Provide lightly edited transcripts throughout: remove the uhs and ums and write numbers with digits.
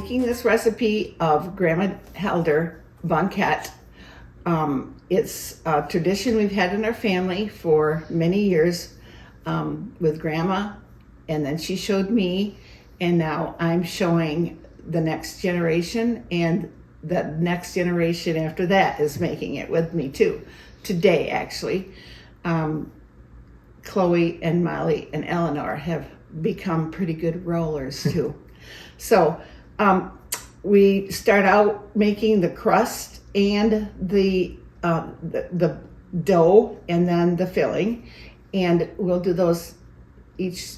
making this recipe of Grandma Helder Banket. It's a tradition we've had in our family for many years with Grandma, and then she showed me, and now I'm showing the next generation, and the next generation after that is making it with me too. Today, actually, Chloe and Molly and Eleanor have become pretty good rollers too. So we start out making the crust and the dough and then the filling, and we'll do those each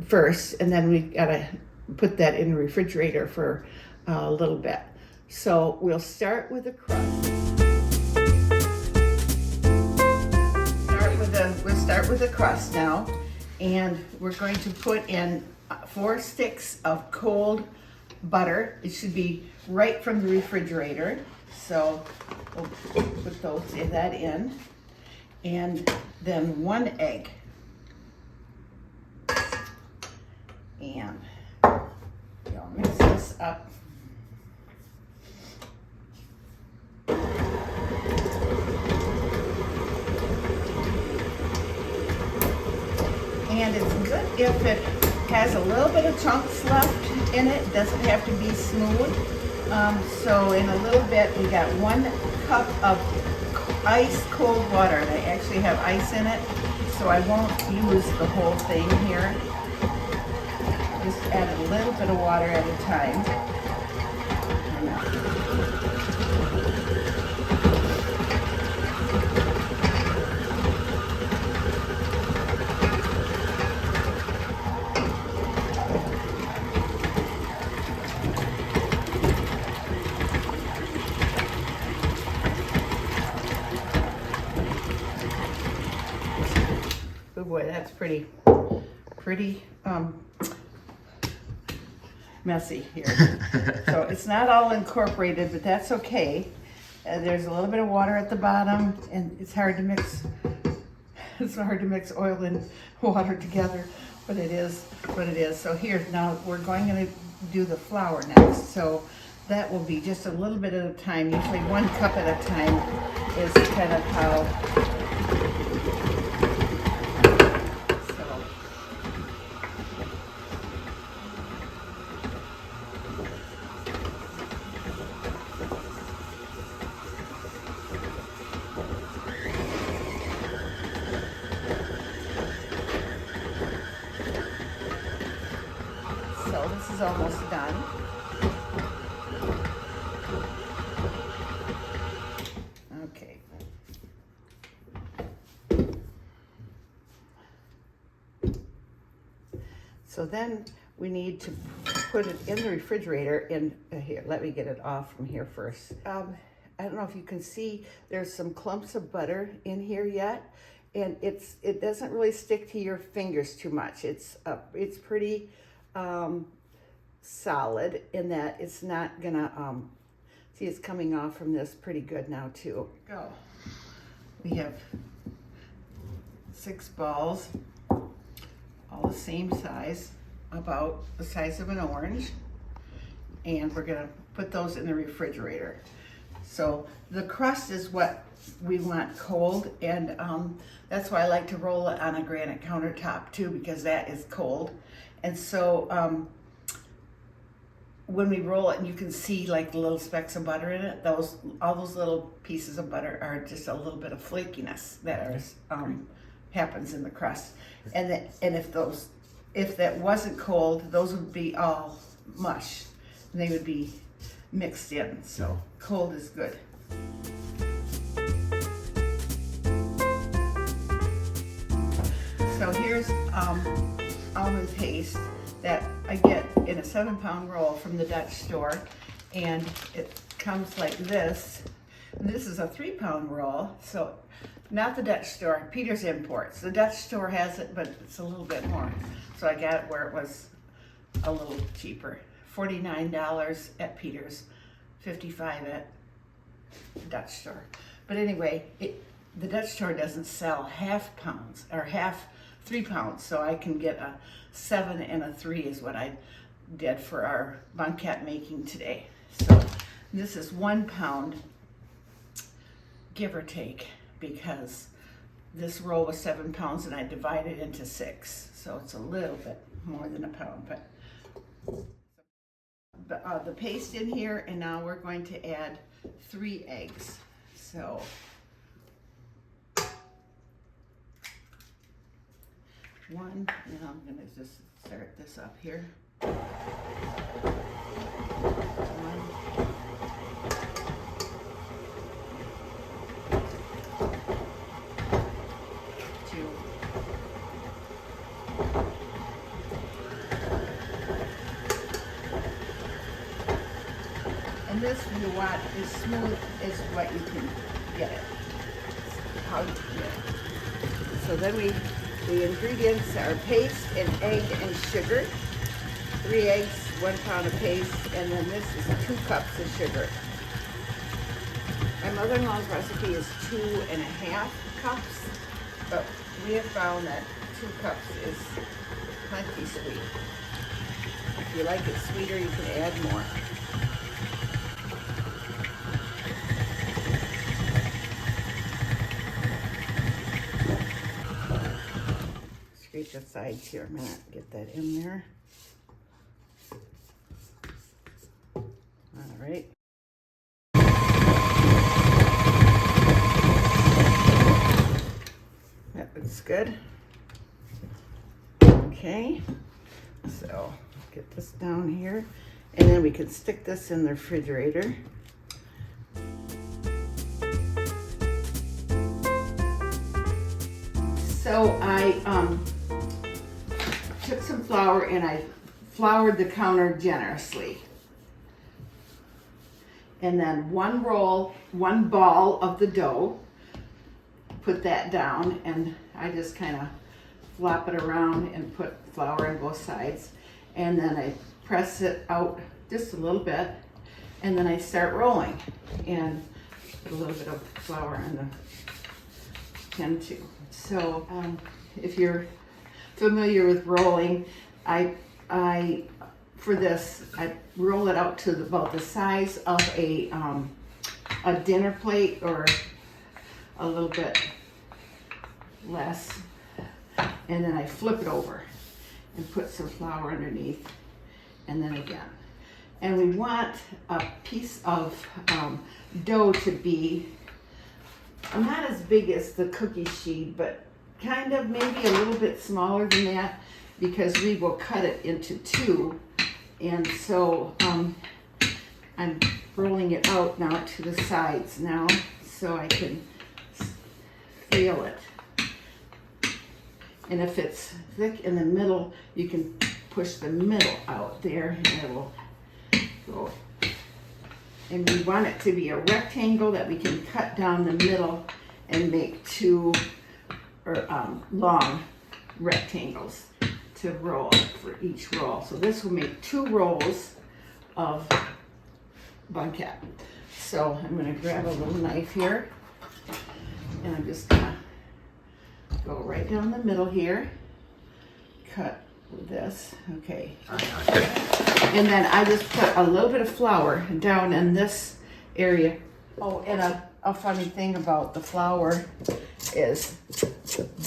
first, and then we gotta put that in the refrigerator for a little bit. So we'll start with the crust. We'll start with the crust now, and we're going to put in 4 sticks of cold butter. It should be right from the refrigerator. So we'll put that in, and then 1 egg, and you'll mix this up. And it's good if it has a little bit of chunks left in it. It doesn't have to be smooth. So in a little bit, we got 1 cup of ice cold water. And I actually have ice in it, so I won't use the whole thing here. Just add a little bit of water at a time. Oh boy, that's pretty messy here. So it's not all incorporated, but that's okay. There's a little bit of water at the bottom, and it's hard to mix. It's hard to mix oil and water together, but it is what it is. So here, now we're going to do the flour next. So that will be just a little bit at a time. Usually 1 cup at a time is kind of how. So this is almost done. Okay. So then we need to put it in the refrigerator in here. Let me get it off from here first. I don't know if you can see, there's some clumps of butter in here yet, and it doesn't really stick to your fingers too much. It's pretty solid in that it's not gonna see, it's coming off from this pretty good now too. Go. We have 6 balls, all the same size, about the size of an orange, and we're gonna put those in the refrigerator. So the crust is what we want cold, and that's why I like to roll it on a granite countertop too, because that is cold. And so when we roll it, and you can see like the little specks of butter in it, all those little pieces of butter are just a little bit of flakiness that happens in the crust. And if that wasn't cold, those would be all mush, and they would be mixed in. So cold is good. So here's almond paste that I get in a 7-pound roll from the Dutch store, and it comes like this. And this is a 3-pound roll, so not the Dutch store, Peter's Imports. The Dutch store has it, but it's a little bit more. So I got it where it was a little cheaper. $49 at Peter's, $55 at the Dutch store. But anyway, the Dutch store doesn't sell half pounds or 3 pounds, so I can get a 7 and a 3 is what I did for our Banket making today. So this is 1 pound, give or take, because this roll was 7 pounds and I divided into 6. So it's a little bit more than a pound, but the paste in here, and now we're going to add 3 eggs. So one, and I'm gonna just start this up here. 1, 2, and this you want as smooth as what you can get it. How you get it. So then the ingredients are paste and egg and sugar. 3 eggs, 1 pound of paste, and then this is 2 cups of sugar. My mother-in-law's recipe is 2.5 cups, but we have found that 2 cups is plenty sweet. If you like it sweeter, you can add more. Scrape the sides here a minute, get that in there. All right. That looks good. Okay, so get this down here, and then we can stick this in the refrigerator. So I took some flour and I floured the counter generously. And then 1 ball of the dough, put that down, and I just kind of flop it around and put flour on both sides. And then I press it out just a little bit, and then I start rolling and put a little bit of flour on the pan too. So if you're familiar with rolling, for this, I roll it out to about the size of a dinner plate, or a little bit less, and then I flip it over and put some flour underneath, and then again. And we want a piece of dough to be not as big as the cookie sheet, but kind of maybe a little bit smaller than that, because we will cut it into 2. And so I'm rolling it out now to the sides now, so I can feel it. And if it's thick in the middle, you can push the middle out there, and it will go. And we want it to be a rectangle that we can cut down the middle and make 2 long rectangles to roll for each roll. So this will make 2 rolls of Banket. So I'm going to grab a little knife here, and I'm just going to go right down the middle here, cut with this, okay. And then I just put a little bit of flour down in this area. Oh, and a funny thing about the flour is,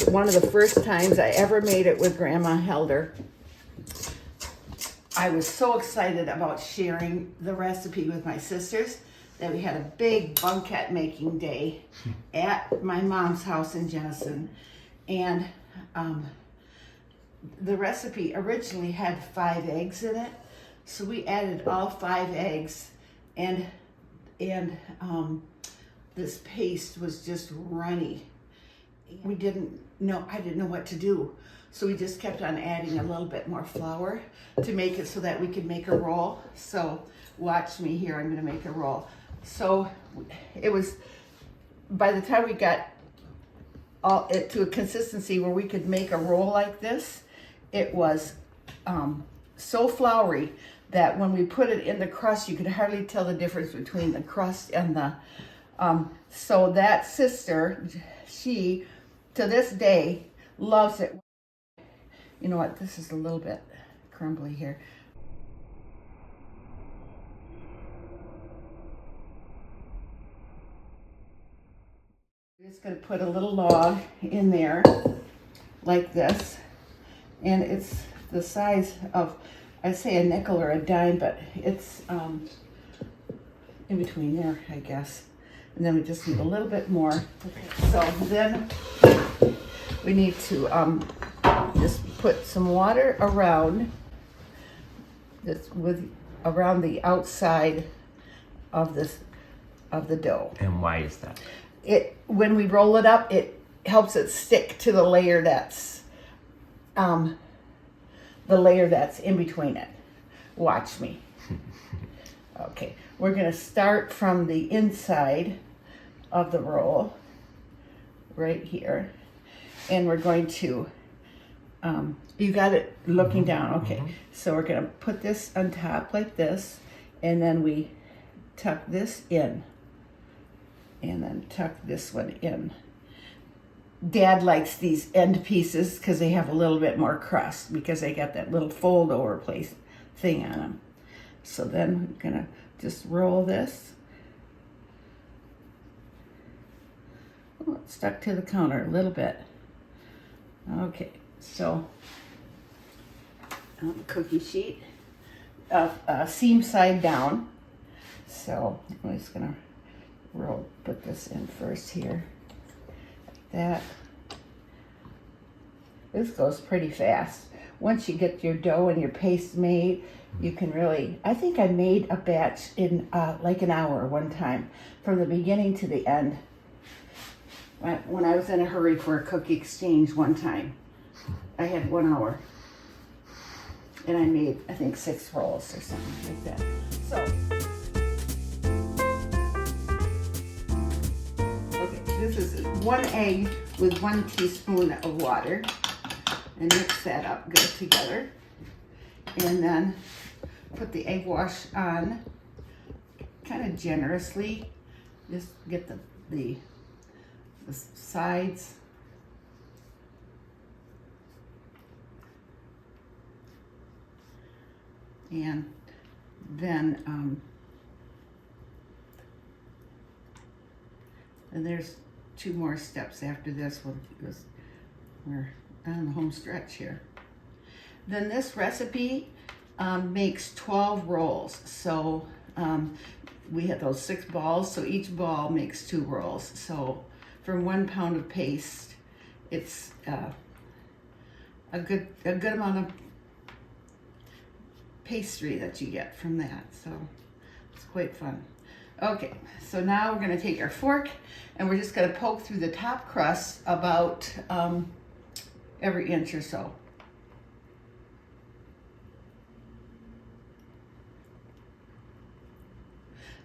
one of the first times I ever made it with Grandma Helder, I was so excited about sharing the recipe with my sisters that we had a big Banket making day at my mom's house in Jenison. And the recipe originally had 5 eggs in it. So we added all 5 eggs, and this paste was just runny. I didn't know what to do. So we just kept on adding a little bit more flour to make it so that we could make a roll. So watch me here, I'm gonna make a roll. So it was, by the time we got it to a consistency where we could make a roll like this, it was so floury that when we put it in the crust, you could hardly tell the difference between the crust and the, so that sister, she, to this day, loves it. You know what, this is a little bit crumbly here. Just gonna put a little log in there like this, and it's the size of, I'd say a nickel or a dime, but it's in between there, I guess. And then we just need a little bit more. So then we need to just put some water around this, around the outside of the dough. And why is that? When we roll it up, it helps it stick to the layer that's in between it. Watch me. Okay, we're gonna start from the inside of the roll, right here, and we're going to, you got it looking down, okay. So we're gonna put this on top like this, and then we tuck this in, and then tuck this one in. Dad likes these end pieces because they have a little bit more crust because they got that little fold over place thing on them. So then we're gonna just roll this. Oh, it stuck to the counter a little bit. Okay, so cookie sheet, seam side down. So I'm just gonna put this in first here, like that. This goes pretty fast. Once you get your dough and your paste made, you can really, I think I made a batch in like an hour one time, from the beginning to the end. When I was in a hurry for a cookie exchange one time, I had 1 hour. And I made, I think, 6 rolls or something like that. So, okay, this is 1 egg with 1 teaspoon of water. And mix that up good together. And then put the egg wash on kind of generously. Just get the sides. And then and there's 2 more steps after this one, because we're on the home stretch here. Then this recipe makes 12 rolls. So we had those 6 balls, so each ball makes 2 rolls. So for 1 pound of paste, it's a good amount of pastry that you get from that. So it's quite fun. Okay, so now we're gonna take our fork and we're just gonna poke through the top crust about every inch or so.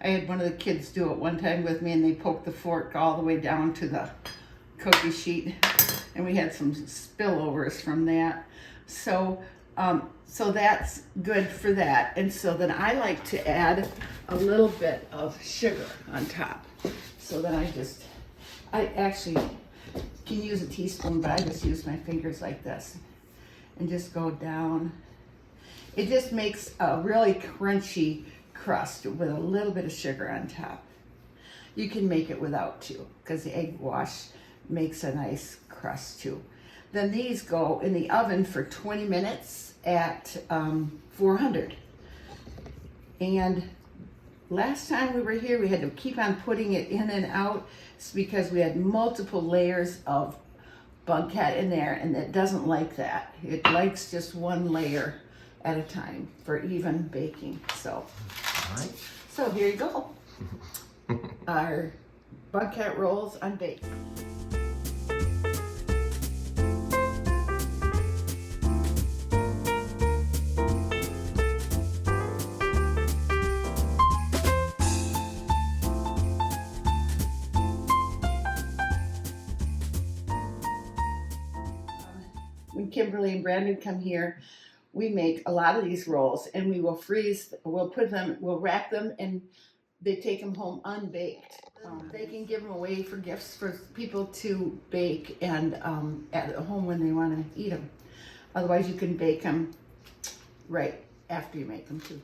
I had one of the kids do it one time with me, and they poked the fork all the way down to the cookie sheet, and we had some spillovers from that. So so that's good for that. And so then I like to add a little bit of sugar on top. So then I actually can use a teaspoon, but I just use my fingers like this and just go down. It just makes a really crunchy crust with a little bit of sugar on top. You can make it without too, because the egg wash makes a nice crust too. Then these go in the oven for 20 minutes at 400. And last time we were here, we had to keep on putting it in and out. It's because we had multiple layers of Banket in there, and it doesn't like that. It likes just 1 layer at a time for even baking. So, All right. So here you go. Our Banket rolls unbaked. When Kimberly and Brandon come here, we make a lot of these rolls, and we will freeze, we'll wrap them, and they take them home unbaked. They can give them away for gifts for people to bake and at home when they want to eat them. Otherwise, you can bake them right after you make them too.